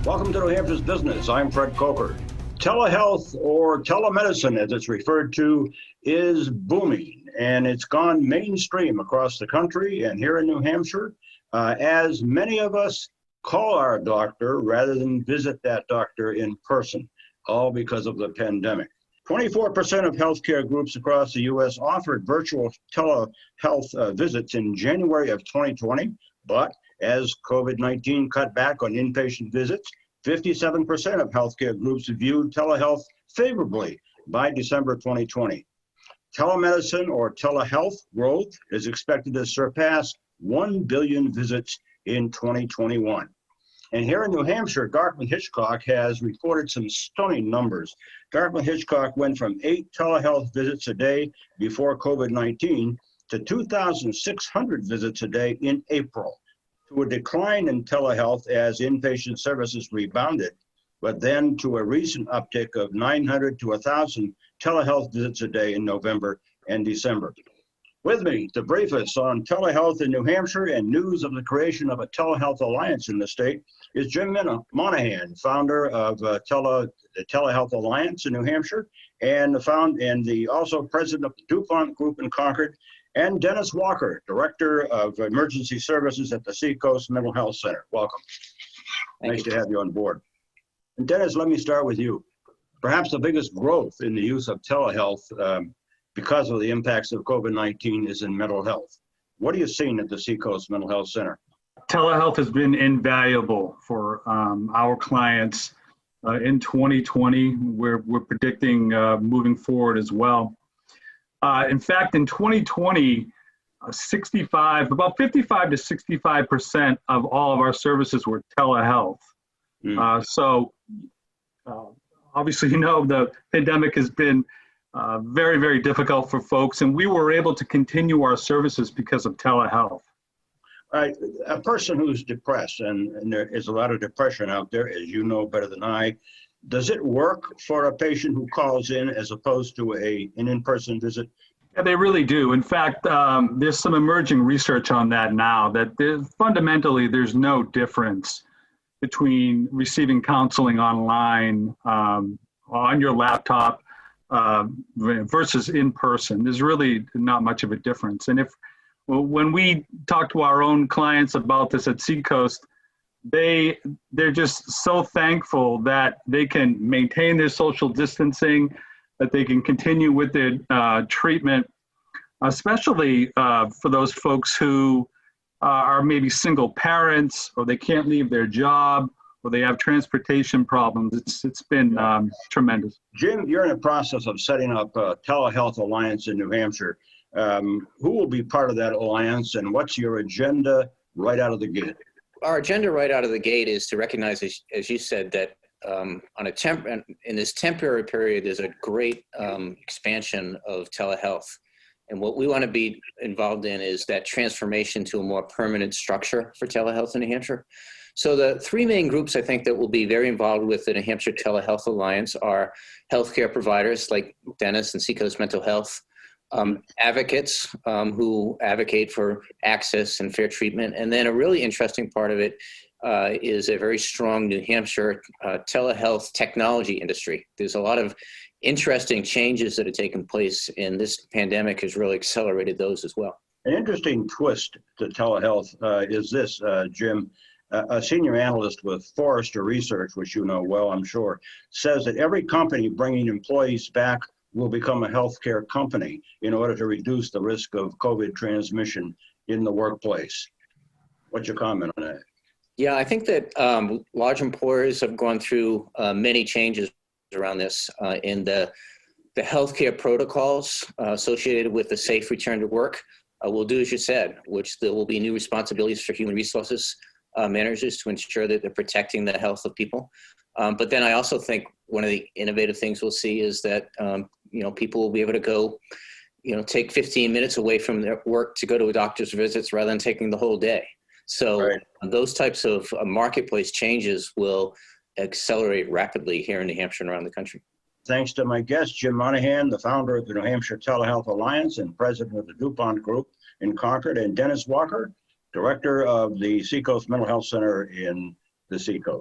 Welcome to New Hampshire's Business. I'm Fred Coker. Telehealth, or telemedicine as it's referred to, is booming, and it's gone mainstream across the country and here in New Hampshire, as many of us call our doctor rather than visit that doctor in person, all because of the pandemic. 24% of healthcare groups across the U.S. offered virtual telehealth visits in January of 2020, but as COVID-19 cut back on inpatient visits, 57% of healthcare groups viewed telehealth favorably by December 2020. Telemedicine or telehealth growth is expected to surpass 1 billion visits in 2021. And here in New Hampshire, Dartmouth-Hitchcock has reported some stunning numbers. Dartmouth-Hitchcock went from 8 telehealth visits a day before COVID-19 to 2,600 visits a day in April, to a decline in telehealth as inpatient services rebounded, but then to a recent uptick of 900 to 1,000 telehealth visits a day in November and December. With me to brief us on telehealth in New Hampshire and news of the creation of a telehealth alliance in the state is Jim Monahan, founder of the Telehealth Alliance in New Hampshire, and also president of the DuPont Group in Concord, and Dennis Walker, Director of Emergency Services at the Seacoast Mental Health Center. Welcome. Nice to have you on board. And Dennis, let me start with you. Perhaps the biggest growth in the use of telehealth because of the impacts of COVID-19 is in mental health. What are you seeing at the Seacoast Mental Health Center? Telehealth has been invaluable for our clients in 2020. We're predicting moving forward as well. In fact, in 2020, about 55 to 65% of all of our services were telehealth. Obviously, the pandemic has been very, very difficult for folks, and we were able to continue our services because of telehealth. Right. A person who's depressed, and there is a lot of depression out there, as you know better than I, does it work for a patient who calls in as opposed to an in-person visit? Yeah, they really do. In fact, there's some emerging research on that now, that fundamentally there's no difference between receiving counseling online, on your laptop, versus in person. There's really not much of a difference. And when we talk to our own clients about this at Seacoast, they're just so thankful that they can maintain their social distancing, that they can continue with their treatment, especially for those folks who are maybe single parents, or they can't leave their job, or they have transportation problems. It's been tremendous. Jim, you're in the process of setting up a telehealth alliance in New Hampshire. Who will be part of that alliance, and what's your agenda right out of the gate? Our agenda right out of the gate is to recognize, as you said, that in this temporary period, there's a great expansion of telehealth. And what we want to be involved in is that transformation to a more permanent structure for telehealth in New Hampshire. So the 3 main groups I think that will be very involved with the New Hampshire Telehealth Alliance are healthcare providers like Dennis and Seacoast Mental Health, advocates who advocate for access and fair treatment. And then a really interesting part of it is a very strong New Hampshire telehealth technology industry. There's a lot of interesting changes that have taken place, and this pandemic has really accelerated those as well. An interesting twist to telehealth is this, Jim. A senior analyst with Forrester Research, which you know well, I'm sure, says that every company bringing employees back will become a healthcare company in order to reduce the risk of COVID transmission in the workplace. What's your comment on that? Yeah, I think that large employers have gone through many changes around this in the healthcare protocols associated with the safe return to work. Will do as you said, which there will be new responsibilities for human resources managers to ensure that they're protecting the health of people. But then I also think one of the innovative things we'll see is that people will be able to go, take 15 minutes away from their work to go to a doctor's visits rather than taking the whole day. So right. Those types of marketplace changes will accelerate rapidly here in New Hampshire and around the country. Thanks to my guest, Jim Monahan, the founder of the New Hampshire Telehealth Alliance and president of the DuPont Group in Concord, and Dennis Walker, director of the Seacoast Mental Health Center in the Seacoast.